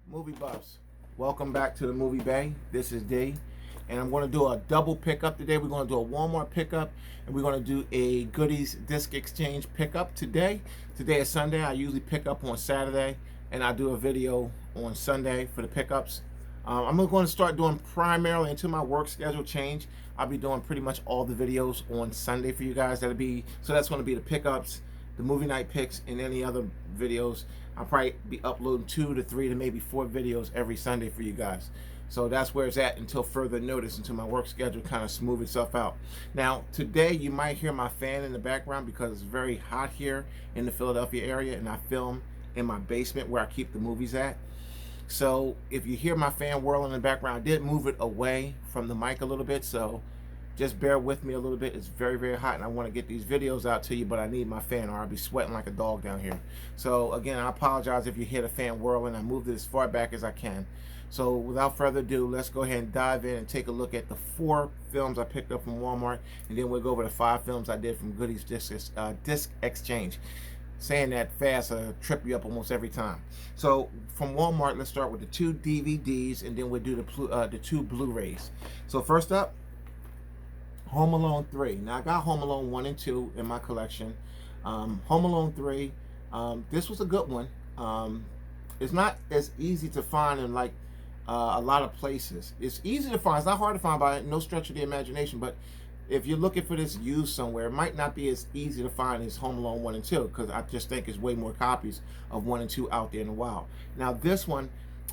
Movie buffs, welcome back to the Movie Bay. This is D, and I'm going to do a double pickup today. We're going to do a Walmart pickup, and we're going to do a goodies disc exchange pickup today. Today is Sunday. I usually pick up on Saturday, and I do a video on Sunday for the pickups. I'm going to start doing primarily until my work schedule change. I'll be doing pretty much all the videos on Sunday for you guys. That's going to be the pickups, the movie night picks, and any other videos. I'll probably be uploading 2 to 3 to maybe 4 videos every Sunday for you guys. So that's where it's at until further notice, until my work schedule kind of smooth itself out. Now, today you might hear my fan in the background because it's very hot here in the Philadelphia area, and I film in my basement where I keep the movies at. So if you hear my fan whirling in the background, I did move it away from the mic a little bit, so just bear with me a little bit. It's very, very hot, and I want to get these videos out to you, but I need my fan or I'll be sweating like a dog down here. So again, I apologize if you hear the fan whirling. I moved it as far back as I can. So without further ado, let's go ahead and dive in and take a look at the 4 films I picked up from Walmart, and then we'll go over the 5 films I did from Goodies Disc Exchange. Saying that fast trip you up almost every time. So from Walmart, let's start with the 2 DVDs, and then we'll do the 2 Blu-rays. So first up, Home Alone 3. Now I got Home Alone 1 and 2 in my collection. Home Alone 3, this was a good one. It's not as easy to find in like a lot of places. It's easy to find. It's not hard to find by no stretch of the imagination, but if you're looking for this used somewhere, it might not be as easy to find as Home Alone 1 and 2, because I just think there's way more copies of 1 and 2 out there in the wild. Now this one,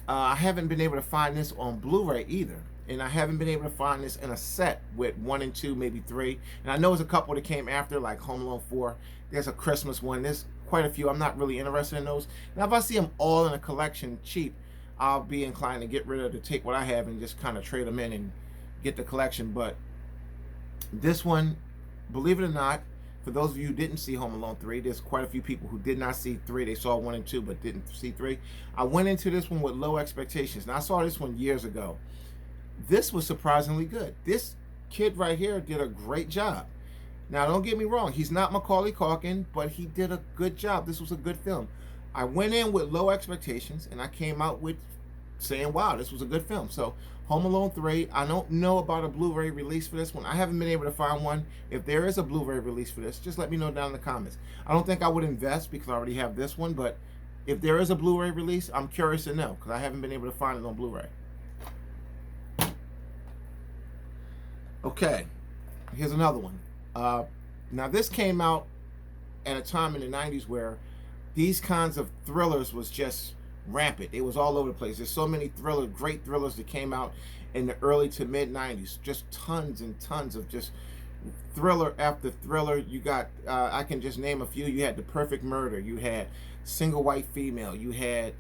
I haven't been able to find this on Blu-ray either. And I haven't been able to find this in a set with 1 and 2, maybe 3. And I know there's a couple that came after, like Home Alone 4. There's a Christmas one. There's quite a few. I'm not really interested in those. Now, if I see them all in a collection cheap, I'll be inclined to get rid of, to take what I have and just kind of trade them in and get the collection. But this one, believe it or not, for those of you who didn't see Home Alone 3, there's quite a few people who did not see 3. They saw 1 and 2, but didn't see 3. I went into this one with low expectations. Now, I saw this one years ago. This was surprisingly good. This kid right here did a great job. Now, don't get me wrong. He's not Macaulay Culkin, but he did a good job. This was a good film. I went in with low expectations, and I came out with saying, wow, this was a good film. So, Home Alone 3, I don't know about a Blu-ray release for this one. I haven't been able to find one. If there is a Blu-ray release for this, just let me know down in the comments. I don't think I would invest because I already have this one, but if there is a Blu-ray release, I'm curious to know because I haven't been able to find it on Blu-ray. Okay, here's another one. Now this came out at a time in the 90s where these kinds of thrillers was just rampant. It was all over the place. There's so many great thrillers that came out in the early to mid 90s. Just tons and tons of just thriller after thriller. You got, I can just name a few. You had The Perfect Murder. You had Single White Female. You had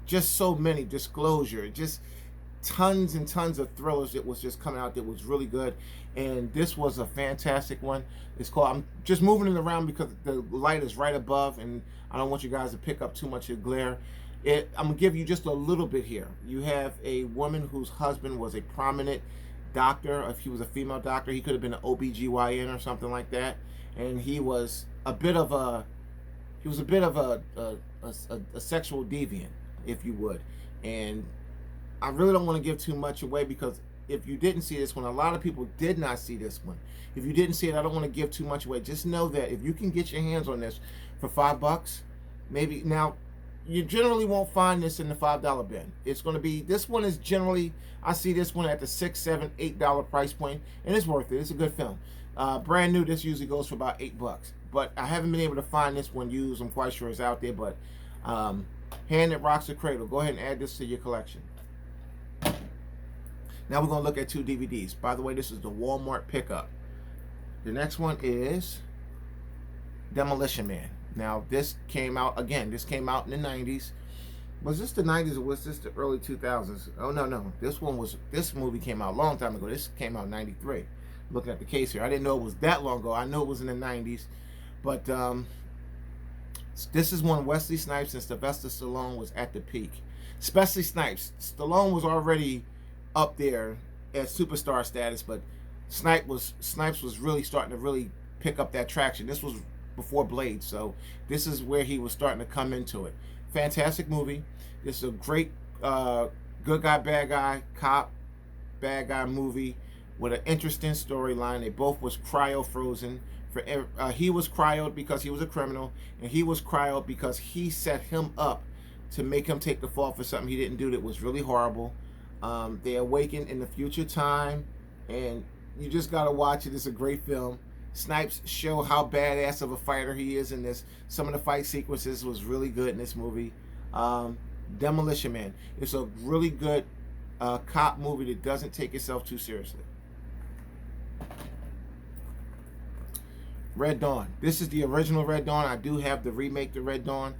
just so many. Disclosure. Just tons and tons of thrillers that was just coming out that was really good, and this was a fantastic one. It's called, I'm just moving it around because the light is right above and I don't want you guys to pick up too much of glare. I'm gonna give you just a little bit here. You have a woman whose husband was a prominent doctor. If he was a female doctor, he could have been an OBGYN or something like that, and he was a bit of a sexual deviant, if you would. And I really don't want to give too much away because if you didn't see this one, a lot of people did not see this one. If you didn't see it, I don't want to give too much away. Just know that if you can get your hands on this for $5, maybe. Now, you generally won't find this in the $5 bin. It's going to be, this one is generally, I see this one at the $6, $7, $8 price point, and it's worth it. It's a good film. Brand new, this usually goes for about $8. But I haven't been able to find this one used. I'm quite sure it's out there, but Hand That Rocks the Cradle. Go ahead and add this to your collection. Now we're going to look at 2 DVDs. By the way, this is the Walmart pickup. The next one is Demolition Man. Now this came out, again, this came out in the 90s. Was this the 90s or was this the early 2000s? Oh, no. This movie came out a long time ago. This came out in 93. Looking at the case here. I didn't know it was that long ago. I know it was in the 90s. But this is when Wesley Snipes and Sylvester Stallone was at the peak. Especially Snipes. Stallone was already up there at superstar status, but Snipes was really starting to really pick up that traction. This was before Blade, so this is where he was starting to come into it. fantastic movie. This is a great good guy, bad guy, cop, bad guy movie with an interesting storyline. They both was cryo frozen. He was cryoed because he was a criminal, and he was cryoed because he set him up to make him take the fall for something he didn't do that was really horrible. They awaken in the future time, and you just gotta watch it. It's a great film. Snipes show how badass of a fighter he is in this. Some of the fight sequences was really good in this movie. Demolition Man. It's a really good cop movie that doesn't take itself too seriously. Red Dawn. This is the original Red Dawn. I do have the remake to Red Dawn.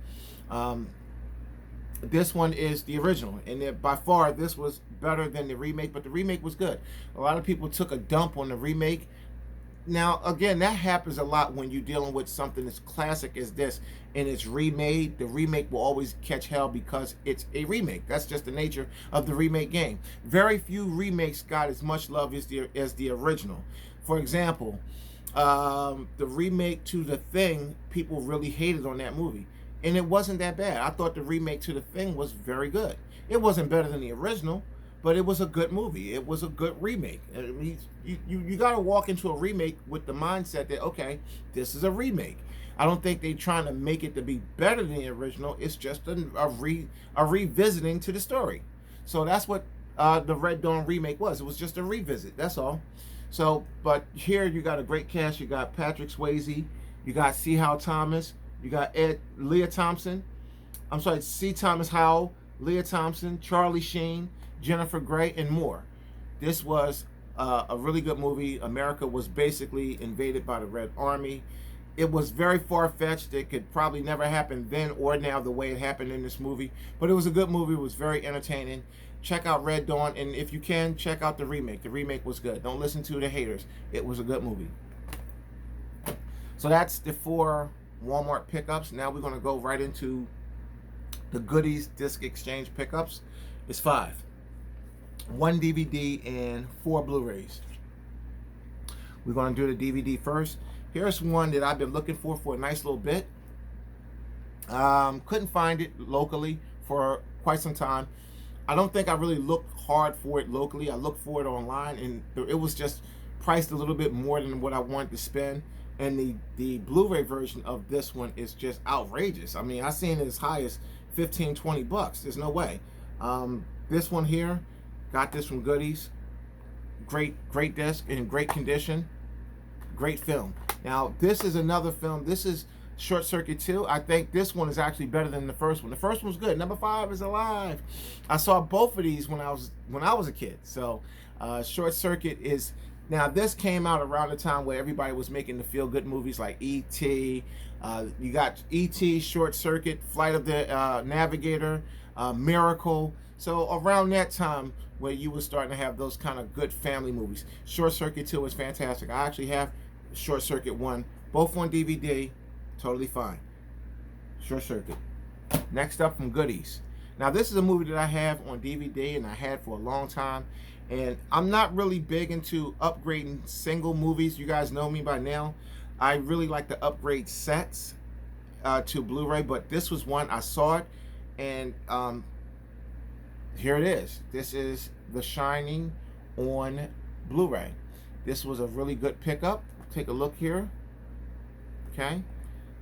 This one is the original, and by far this was better than the remake, but the remake was good. A lot of people took a dump on the remake. Now, again, that happens a lot when you're dealing with something as classic as this and it's remade. The remake will always catch hell because it's a remake. That's just the nature of the remake game. Very few remakes got as much love as the original. For example, the remake to The Thing, people really hated on that movie. And it wasn't that bad. I thought the remake to The Thing was very good. It wasn't better than the original, but it was a good movie. It was a good remake. I mean, you got to walk into a remake with the mindset that, okay, this is a remake. I don't think they're trying to make it to be better than the original. It's just a revisiting to the story. So that's what the Red Dawn remake was. It was just a revisit. That's all. So, but here you got a great cast. You got Patrick Swayze. You got C. Howell Thomas. You got Leah Thompson. I'm sorry, C. Thomas Howell, Leah Thompson, Charlie Sheen, Jennifer Grey, and more. This was a really good movie. America was basically invaded by the Red Army. It was very far-fetched. It could probably never happen then or now the way it happened in this movie. But it was a good movie. It was very entertaining. Check out Red Dawn, and if you can, check out the remake. The remake was good. Don't listen to the haters. It was a good movie. So that's the 4 Walmart pickups. Now we're going to go right into the Goodies Disc Exchange pickups. It's 5. 1 DVD and 4 Blu-rays. We're going to do the DVD first. Here's one that I've been looking for a nice little bit. Couldn't find it locally for quite some time. I don't think I really looked hard for it locally. I looked for it online, and it was just priced a little bit more than what I wanted to spend. And the Blu-ray version of this one is just outrageous. I mean, I've seen it as high as $15-20. There's no way. This one here, got this from Goodies. Great disc in great condition. Great film. Now, this is another film. This is Short Circuit 2. I think this one is actually better than the first one. The first one was good. Number 5 is alive. I saw both of these when I was a kid. So, Short Circuit is. Now, this came out around the time where everybody was making the feel-good movies like E.T. You got E.T., Short Circuit, Flight of the Navigator, Miracle. So around that time where you were starting to have those kind of good family movies. Short Circuit 2 is fantastic. I actually have Short Circuit 1, both on DVD, totally fine. Short Circuit. Next up from Goodies. Now, this is a movie that I have on DVD and I had for a long time. And I'm not really big into upgrading single movies. You guys know me by now. I really like to upgrade sets to Blu-ray, but this was one. I saw it, and here it is. This is The Shining on Blu-ray. This was a really good pickup. Take a look here. Okay,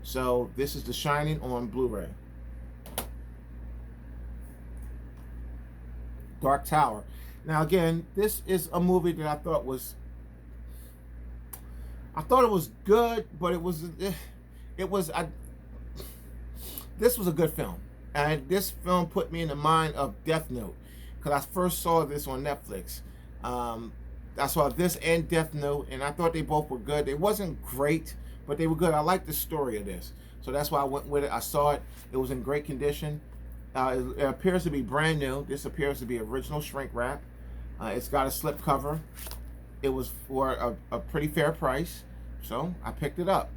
so this is The Shining on Blu-ray. Dark Tower. Now again, this is a movie that I thought was good, but this was a good film. And this film put me in the mind of Death Note, because I first saw this on Netflix. I saw this and Death Note, and I thought they both were good. It wasn't great, but they were good. I liked the story of this, so that's why I went with it. I saw it. It was in great condition. It appears to be brand new. This appears to be original shrink wrap. It's got a slip cover. It was for a pretty fair price, so I picked it up.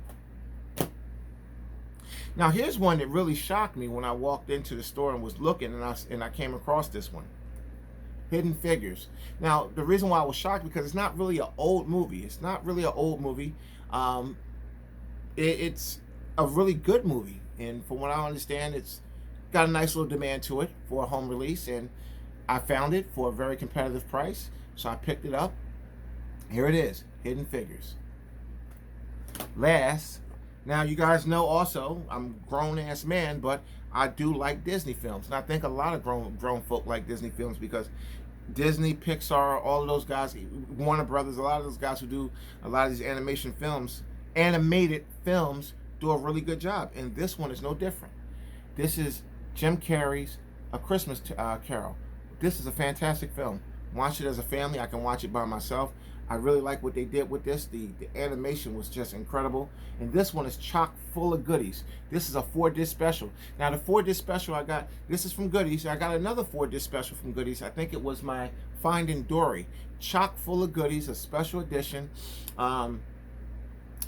Now here's one that really shocked me when I walked into the store and was looking, and I came across this one. Hidden Figures. Now the reason why I was shocked, because it's not really an old movie. It's not really an old movie. It's a really good movie, and from what I understand, got a nice little demand to it for a home release, and I found it for a very competitive price, so I picked it up. Here it is, Hidden Figures. Last, now you guys know also, I'm a grown-ass man, but I do like Disney films. And I think a lot of grown folk like Disney films because Disney, Pixar, all of those guys, Warner Brothers, a lot of those guys who do a lot of these animated films, do a really good job. And this one is no different. This is Jim Carrey's A Christmas Carol. This is a fantastic film. Watch it as a family. I can watch it by myself. I really like what they did with this. The animation was just incredible. And this one is chock full of goodies. This is a 4-disc special. Now the 4-disc special I got, this is from Goodies. I got another 4-disc special from Goodies. I think it was my Finding Dory. Chock full of goodies, a special edition.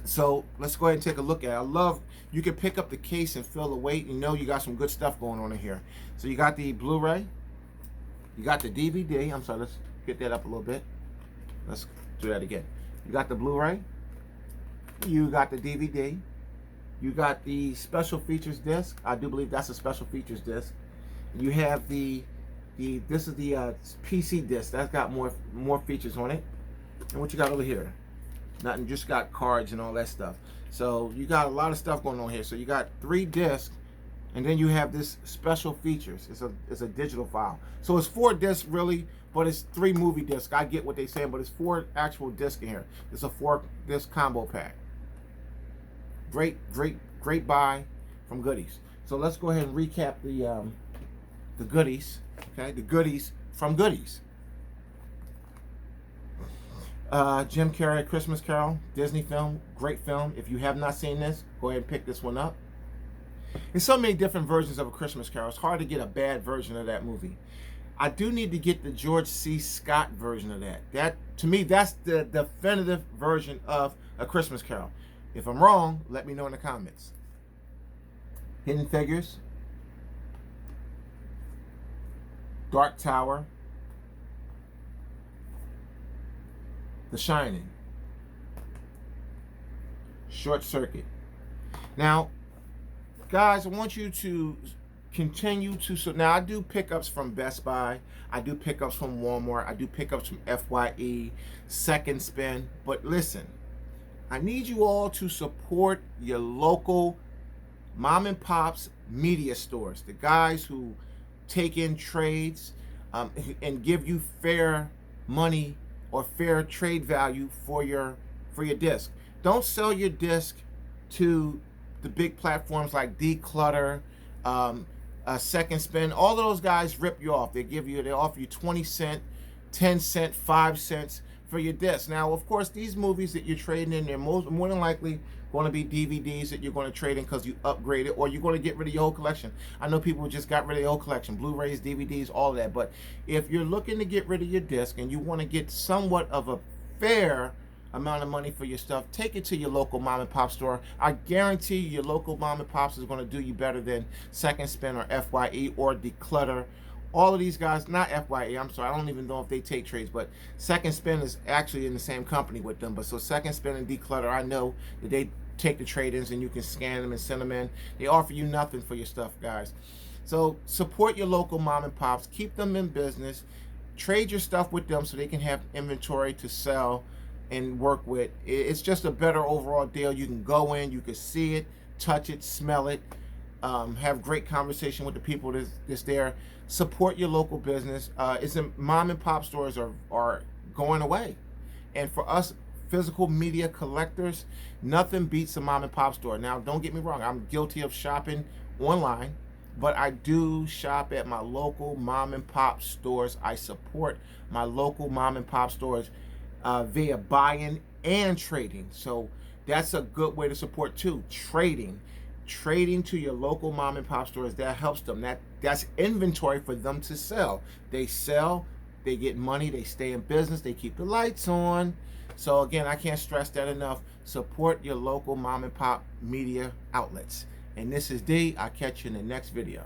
So let's go ahead and take a look at it. I love, you can pick up the case and feel the weight. You know you got some good stuff going on in here. So you got the Blu-ray. You got the DVD. I'm sorry, let's get that up a little bit. Let's do that again. You got the Blu-ray. You got the DVD. You got the special features disc. I do believe that's a special features disc. You have this is the PC disc. That's got more features on it. And what you got over here? Nothing, just got cards and all that stuff. So you got a lot of stuff going on here. So you got 3 discs. And then you have this special features. It's a digital file. So it's 4 discs really, but it's 3 movie discs. I get what they're saying, but it's 4 actual discs in here. It's a 4-disc combo pack. Great buy from Goodies. So let's go ahead and recap the goodies. Okay, the goodies from Goodies. Jim Carrey, Christmas Carol, Disney film, great film. If you have not seen this, go ahead and pick this one up. There's so many different versions of A Christmas Carol. It's hard to get a bad version of that movie. I do need to get the George C. Scott version of that. That, to me, that's the definitive version of A Christmas Carol. If I'm wrong, let me know in the comments. Hidden Figures, Dark Tower, The Shining, Short Circuit. Now, guys, I want you to continue to, so now I do pickups from Best Buy, I do pickups from Walmart, I do pickups from FYE, Second Spin, but listen, I need you all to support your local mom and pops media stores, the guys who take in trades and give you fair money or fair trade value for your disc. Don't sell your disc to the big platforms like Declutter, Second Spin. All of those guys rip you off. They offer you 20 cents, 10 cents, 5 cents for your disc. Now, of course, these movies that you're trading in, they're more than likely going to be DVDs that you're going to trade in because you upgrade it, or you're going to get rid of your whole collection. I know people just got rid of their whole collection, Blu-rays, DVDs, all of that. But if you're looking to get rid of your disc and you want to get somewhat of a fair amount of money for your stuff, take it to your local mom and pop store. I guarantee you your local mom and pops is going to do you better than Second Spin or FYE or Declutter. All of these guys, not FYE, I'm sorry, I don't even know if they take trades, but Second Spin is actually in the same company with them. But so Second Spin and Declutter, I know that they take the trade-ins and you can scan them and send them in. They offer you nothing for your stuff, guys. So support your local mom and pops, keep them in business, trade your stuff with them so they can have inventory to sell and work with. It's just a better overall deal. You can go in, you can see it, touch it, smell it, have great conversation with the people that's there. Support your local business. Mom and pop stores are going away, and for us physical media collectors, nothing beats a mom and pop store. Now, don't get me wrong, I'm guilty of shopping online, but I do shop at my local mom and pop stores. I support my local mom and pop stores via buying and trading. So that's a good way to support too. Trading to your local mom and pop stores, that helps them. That's inventory for them to sell. They sell, they get money, they stay in business, they keep the lights on. So again, I can't stress that enough. Support your local mom and pop media outlets. And this is D. I'll catch you in the next video.